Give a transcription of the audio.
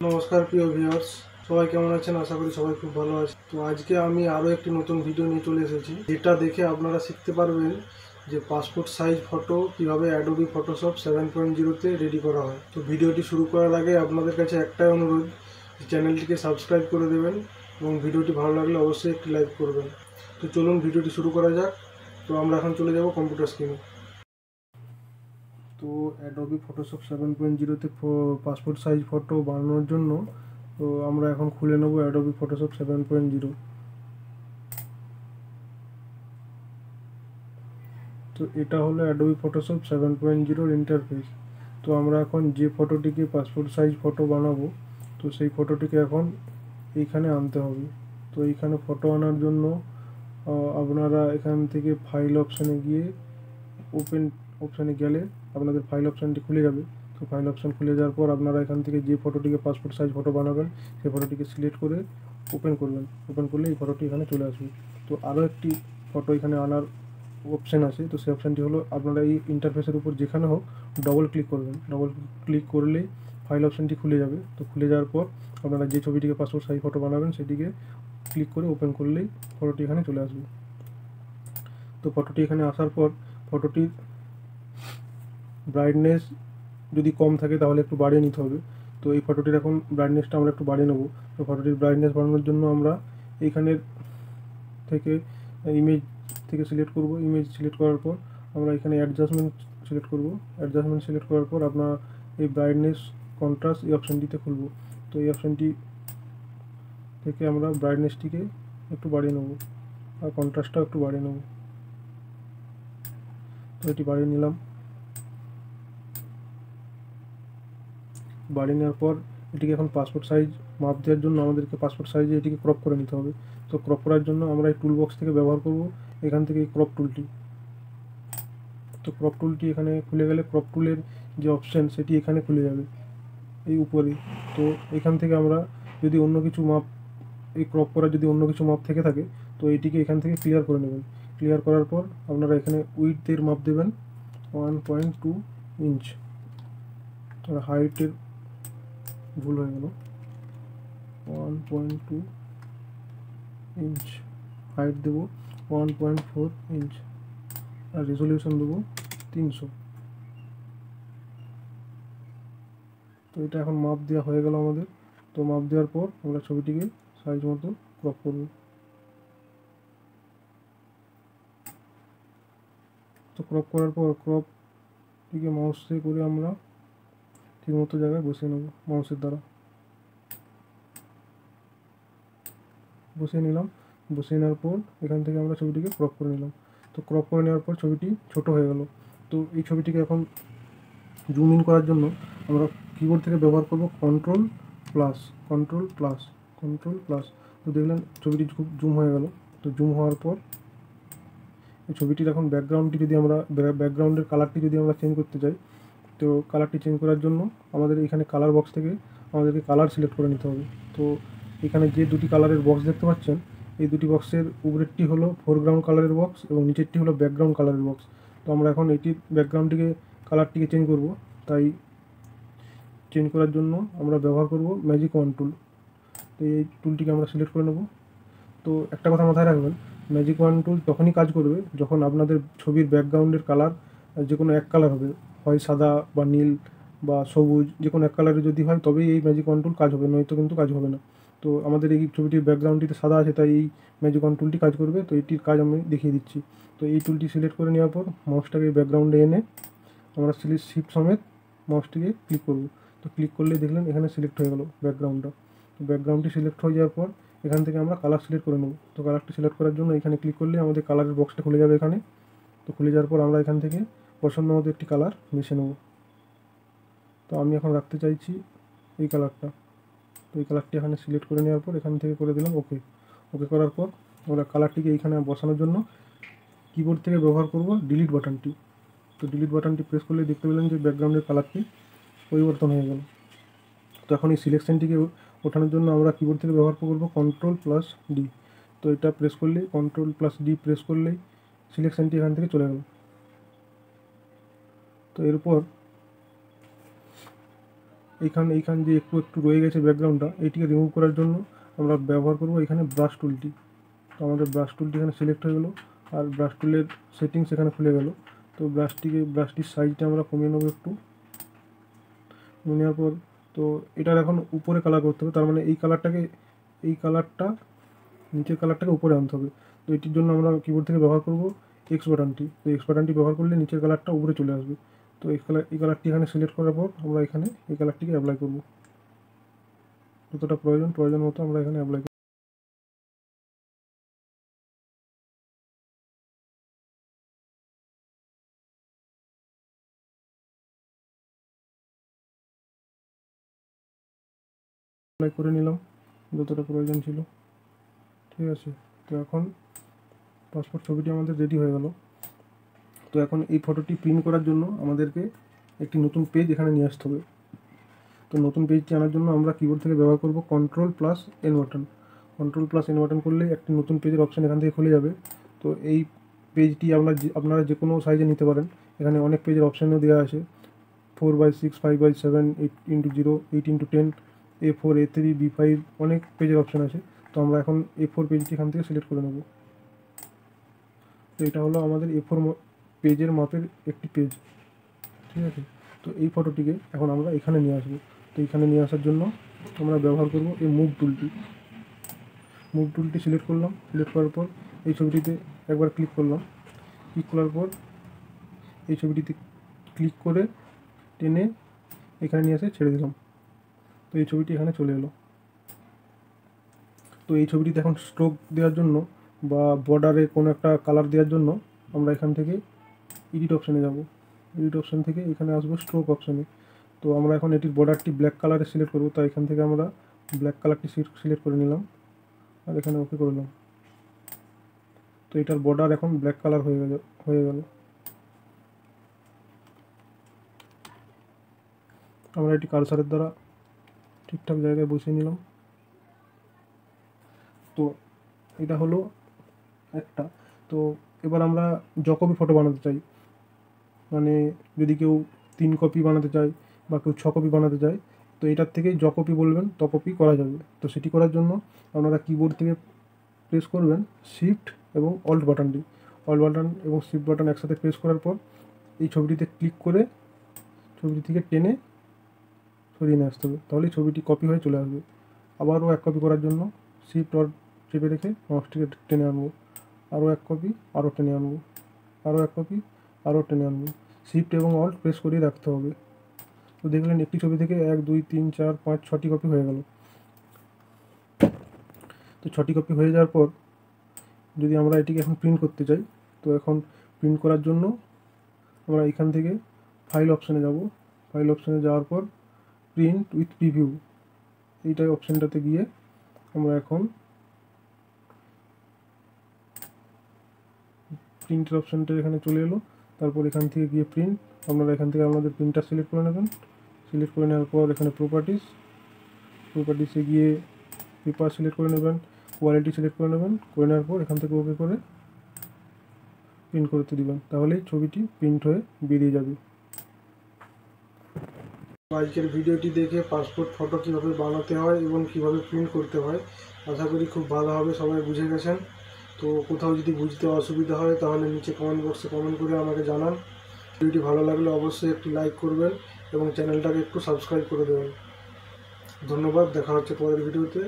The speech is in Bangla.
নমস্কার প্রিয় ভিউয়ার্স, সবাই কেমন আছেন? আশা করি সবাই খুব ভালো আছে। তো আজকে আমি আরও একটি নতুন ভিডিও নিয়ে চলে এসেছি, যেটা দেখে আপনারা শিখতে পারবেন যে পাসপোর্ট সাইজ ফটো কিভাবে অ্যাডোবি ফটোশপ 7.0-তে রেডি করা হয়। তো ভিডিওটি শুরু করার আগে আপনাদের কাছে একটাই অনুরোধ, চ্যানেলটিকে সাবস্ক্রাইব করে দেবেন এবং ভিডিওটি ভালো লাগলে অবশ্যই একটি লাইক করবেন। তো চলুন ভিডিওটি শুরু করা যাক। তো আমরা এখন চলে যাব কম্পিউটার স্ক্রিনে। তো অ্যাডোবি ফটোশপ 7.0-তে পাসপোর্ট সাইজ ফটো বানানোর জন্য তো আমরা এখন খুলে নেব অ্যাডোবি ফটোশপ 7.0। তো এটা হলো অ্যাডোবি ফটোশপ 7.0-র ইন্টারফেস। তো আমরা এখন যে ফটোটিকে পাসপোর্ট সাইজ ফটো বানাবো, তো সেই ফটোটিকে এখন এইখানে আনতে হবে। তো এইখানে ফটো আনার জন্য আপনারা এখান থেকে ফাইল অপশানে গিয়ে ওপেন অপশানে গেলে আপনাদের ফাইল অপশানটি খুলে যাবে। তো ফাইল অপশান খুলে যাওয়ার পর আপনারা এখান থেকে যে ফটোটিকে পাসপোর্ট সাইজ ফটো বানাবেন সেই ফটোটিকে সিলেক্ট করে ওপেন করবেন। ওপেন করলে এই ফটোটি এখানে চলে আসবে। তো আরও একটি ফটো এখানে আনার অপশান আছে। তো সেই অপশানটি হলো, আপনারা এই ইন্টারফেসের উপর যেখানে হোক ডবল ক্লিক করবেন। ডবল ক্লিক করলেই ফাইল অপশানটি খুলে যাবে। তো খুলে যাওয়ার পর আপনারা যে ছবিটিকে পাসপোর্ট সাইজ ফটো বানাবেন সেটিকে ক্লিক করে ওপেন করলেই ফটোটি এখানে চলে আসবে। তো ফটোটি এখানে আসার পর ফটোটির ব্রাইটনেস যদি কম থাকে তাহলে একটু বাড়িয়ে নিতে হবে। তো এই ফটোটির এখন ব্রাইটনেসটা আমরা একটু বাড়িয়ে নেব। তো ফটোটির ব্রাইটনেস বাড়ানোর জন্য আমরা এইখানের থেকে ইমেজ থেকে সিলেক্ট করব। ইমেজ সিলেক্ট করার পর আমরা এখানে অ্যাডজাস্টমেন্ট সিলেক্ট করব। অ্যাডজাস্টমেন্ট সিলেক্ট করার পর আপনার এই ব্রাইটনেস কন্ট্রাস্ট এই অপশানটিতে খুলব। তো এই অপশানটি থেকে আমরা ব্রাইটনেসটিকে একটু বাড়িয়ে নেব আর কন্ট্রাস্টটাও একটু বাড়িয়ে নেব। তো এটি বাড়িয়ে নিলাম। বাড়িয়ে নেওয়ার পর এটিকে এখন পাসপোর্ট সাইজ মাপ দেওয়ার জন্য আমাদেরকে পাসপোর্ট সাইজে এটিকে ক্রপ করে নিতে হবে। তো ক্রপ করার জন্য আমরা এই টুল বক্স থেকে ব্যবহার করব এখান থেকে এই ক্রপ টুলটি। তো ক্রপ টুলটি এখানে খুলে গেলে ক্রপ টুলের যে অপশান সেটি এখানে খুলে যাবে এই উপরে। তো এখান থেকে আমরা যদি অন্য কিছু মাপ, এই ক্রপ করা যদি অন্য কিছু মাপ থেকে থাকে তো এটিকে এখান থেকে ক্লিয়ার করে নেবেন। ক্লিয়ার করার পর আপনারা এখানে উইডথের মাপ দেবেন 1.2 ইঞ্চ। আর হাইটের ভুল হয়ে গেল, 1.2 ইঞ্চ। হাইট দেবো 1.4 ইঞ্চ আর রেজলিউশন দেবো 300। তো এটা এখন মাপ দেওয়া হয়ে গেল আমাদের। তো মাপ দেওয়ার পর আমরা ছবিটিকে সাইজ মতো ক্রপ করব। তো ক্রপ করার পর ক্রপটিকে মাউসে করে আমরা ঠিকমতো জায়গায় বসিয়ে নেব। মাউসের দ্বারা বসিয়ে নিলাম। বসিয়ে নেওয়ার পর এখান থেকে আমরা ছবিটিকে ক্রপ করে নিলাম। তো ক্রপ করে নেওয়ার পর ছবিটি ছোট হয়ে গেল। তো এই ছবিটিকে এখন জুম ইন করার জন্য আমরা কিবোর্ড থেকে ব্যবহার করব কন্ট্রোল প্লাস। তো দেখলেন ছবিটি খুব জুম হয়ে গেল। তো জুম হওয়ার পর এই ছবিটির এখন ব্যাকগ্রাউন্ডটি যদি আমরা ব্যাকগ্রাউন্ডের কালারটি যদি আমরা চেঞ্জ করতে চাই, তো কালারটি চেঞ্জ করার জন্য আমাদের এখানে কালার বক্স থেকে আমাদেরকে কালার সিলেক্ট করে নিতে হবে। তো এখানে যে দুটি কালারের বক্স দেখতে পাচ্ছেন, এই দুটি বক্সের উপরেরটি হলো ফোরগ্রাউন্ড কালারের বক্স এবং নিচেরটি হলো ব্যাকগ্রাউন্ড কালারের বক্স। তো আমরা এখন এটির ব্যাকগ্রাউন্ডটিকে কালারটিকে চেঞ্জ করব। তাই চেঞ্জ করার জন্য আমরা ব্যবহার করব ম্যাজিক ওয়ান টুল। তো এই টুলটিকে আমরা সিলেক্ট করে নেব। তো একটা কথা মাথায় রাখবেন, ম্যাজিক ওয়ান টুল তখনই কাজ করবে যখন আপনাদের ছবির ব্যাকগ্রাউন্ডের কালার যে কোনো এক কালার হবে, হয় সাদা বা নীল বা সবুজ, যে কোনো এক কালারে যদি হয় তবেই এই ম্যাজিক ওয়ান টুল কাজ হবে, নয়তো কিন্তু কাজ হবে না। তো আমাদের এই ছবিটির ব্যাকগ্রাউন্ডটিতে সাদা আছে তাই এই ম্যাজিক ওয়ান টুলটি কাজ করবে। তো এটির কাজ আমি দেখিয়ে দিচ্ছি। তো এই টুলটি সিলেক্ট করে নেওয়ার পর মাউসটাকে ব্যাকগ্রাউন্ডে এনে আমরা শিফট সমেত মাউসটিকে ক্লিক করব। তো ক্লিক করলে দেখলেন এখানে সিলেক্ট হয়ে গেল ব্যাকগ্রাউন্ডটা। তো ব্যাকগ্রাউন্ডটি সিলেক্ট হয়ে যাওয়ার পর এখান থেকে আমরা কালার সিলেক্ট করে নেব। তো কালারটি সিলেক্ট করার জন্য এখানে ক্লিক করলে আমাদের কালারের বক্সটা খুলে যাবে এখানে। তো খুলে যাওয়ার পর আমরা এখান থেকে পছন্দ মতো একটি কালার বেছে নেব। তো আমি এখন রাখতে চাইছি এই কালারটা। তো এই কালারটি এখানে সিলেক্ট করে নেওয়ার পর এখান থেকে করে দিলাম ওকে। ওকে করার পর আমরা কালারটিকে এইখানে বসানোর জন্য কিবোর্ড থেকে ব্যবহার করব ডিলিট বাটনটি। তো ডিলিট বাটনটি প্রেস করলে দেখতে পেলেন যে ব্যাকগ্রাউন্ডের কালারটি পরিবর্তন হয়ে গেল। তো এখন এই সিলেকশনটিকে ওঠানোর জন্য আমরা কিবোর্ড থেকে ব্যবহার করব কন্ট্রোল প্লাস ডি। তো এটা প্রেস করলেই, কন্ট্রোল প্লাস ডি প্রেস করলেই সিলেকশনটি এখান থেকে চলে গেল। তো এরপর এইখান যে একটু রয়ে গেছে ব্যাকগ্রাউন্ডটা, এইটিকে রিমুভ করার জন্য আমরা ব্যবহার করব এখানে ব্রাশ টুলটি। তো আমাদের ব্রাশ টুলটি এখানে সিলেক্ট হয়ে গেলো, আর ব্রাশ টুলের সেটিংস এখানে খুলে গেল। তো ব্রাশটির সাইজটা আমরা কমিয়ে নেবো একটু। কমিয়ে নেওয়ার পর তো এটার এখন উপরে কালার করতে হবে, তার মানে এই কালারটা নিচের কালারটাকে উপরে আনতে হবে। তো এটির জন্য আমরা কিবোর্ড থেকে ব্যবহার করব এক্স বাটনটি। তো এক্স বাটনটি ব্যবহার করলে নিচের কালারটা উপরে চলে আসবে। তো এই কালারটি এখানে সিলেক্ট করার পর আমরা এখানে এই কালারটিকে অ্যাপ্লাই করব। যতটা প্রয়োজন মতো আমরা এখানে অ্যাপ্লাই করে নিলাম যতটা প্রয়োজন ছিল। ঠিক আছে, তো এখন পাসপোর্ট ছবিটি আমাদের রেডি হয়ে গেল। তো এখন এই ফটোটি প্রিন্ট করার জন্য আমাদেরকে একটি নতুন পেজ এখানে নিয়ে আসতে হবে। তো নতুন পেজটি আনার জন্য আমরা কিবোর্ড থেকে ব্যবহার করব Ctrl+N বাটন। Ctrl+N বাটন করলেই একটি নতুন পেজের অপশান এখান থেকে খুলে যাবে। তো এই পেজটি আপনারা যে কোনো সাইজে নিতে পারেন। এখানে অনেক পেজের অপশানও দেওয়া আছে, 4x6, 5x7, 8x0, 8x10, A4, A3, B5, অনেক পেজের অপশান আছে। তো আমরা এখন A4 পেজটি এখান থেকে সিলেক্ট করে নেব। তো এটা হলো আমাদের A4 পেজের মাপের একটি পেজ। ঠিক আছে, তো এই ফটোটিকে এখন আমরা এখানে নিয়ে আসবো। তো এখানে নিয়ে আসার জন্য আমরা ব্যবহার করব এই মুভ টুলটি সিলেক্ট করলাম। সিলেক্ট করার পর এই ছবিটিতে একবার ক্লিক করলাম। ক্লিক করার পর এই ছবিটিতে ক্লিক করে টেনে এখানে নিয়ে এসে ছেড়ে দিলাম। তো এই ছবিটি এখানে চলে এলো। তো এই ছবিটিতে এখন স্ট্রোক দেওয়ার জন্য বা বর্ডারে কোনো একটা কালার দেওয়ার জন্য আমরা এখান থেকে এডিট অপশানে যাব। এডিট অপশান থেকে এখানে আসবো স্ট্রোক অপশানে। তো আমরা এখন এটির বর্ডারটি ব্ল্যাক কালারে সিলেক্ট করব। তাই এখান থেকে আমরা ব্ল্যাক কালারটি সিলেক্ট করে নিলাম আর এখানে ওকে করলাম। তো এটার বর্ডার এখন ব্ল্যাক কালার হয়ে গেল। আমরা এটি কার্সারের দ্বারা ঠিকঠাক জায়গায় বসিয়ে নিলাম। তো এটা হলো একটা। তো এবার আমরা কপি ফটো বানাতে চাই, মানে যদি কেউ 3 কপি বানাতে চায় বা কেউ 6 কপি বানাতে চায়, তো এটার থেকে কপি বলবেন কপি করা যাবে। তো সেটি করার জন্য আপনারা কিবোর্ড থেকে প্রেস করবেন শিফট এবং অল্ট বাটন এবং শিফট বাটন একসাথে প্রেস করার পর এই ছবিটিতে ক্লিক করে ছবিটি থেকে টেনে সরিয়ে নিয়ে আসতে হবে, তাহলেই ছবিটি কপি হয়ে চলে আসবে। আবারও 1 কপি করার জন্য শিফট অল্ট চেপে রেখে মাউসটিকে টেনে আনবো, আরও 1 কপি, আরও টেনে আনবো, আরও 1 কপি, আরও টেনে আনবো। শিফট এবং অল্ট প্রেস করিয়ে রাখতে হবে। তো দেখলেন একটি ছবি থেকে 1, 2, 3, 4, 5, 6টি কপি হয়ে গেল। তো 6টি কপি হয়ে যাওয়ার পর যদি আমরা এটিকে এখন প্রিন্ট করতে চাই, তো এখন প্রিন্ট করার জন্য আমরা এখান থেকে ফাইল অপশানে যাব। ফাইল অপশানে যাওয়ার পর প্রিন্ট উইথ প্রিভিউ এইটা অপশানটাতে গিয়ে আমরা এখন প্রিন্টের অপশানটা এখানে চলে এলো। তারপর এখান থেকে গিয়ে প্রিন্ট, আপনারা এখান থেকে আপনাদের প্রিন্টার সিলেক্ট করে নেবেন। সিলেক্ট করে নেওয়ার পর এখানে প্রপার্টিসে গিয়ে পেপার সিলেক্ট করে নেবেন, কোয়ালিটি সিলেক্ট করে নেবেন। করে নেওয়ার পর এখান থেকে ওকে করে প্রিন্ট করতে দিবেন, তাহলেই ছবিটি প্রিন্ট হয়ে বেরিয়ে যাবে। আজকের ভিডিওটি দেখে পাসপোর্ট ফটো কীভাবে বানাতে হয় এবং কীভাবে প্রিন্ট করতে হয় আশা করি খুব ভালোভাবে সবাই বুঝে গেছেন। তো কোথাও যদি বুঝতে অসুবিধা হয় তাহলে নিচে কমেন্ট বক্সে কমেন্ট করে আমাকে জানান। ভিডিওটি ভালো লাগলে অবশ্যই একটি লাইক করবেন এবং চ্যানেলটাকে একটু সাবস্ক্রাইব করে দেবেন। ধন্যবাদ, দেখা হচ্ছে পরের ভিডিওতে।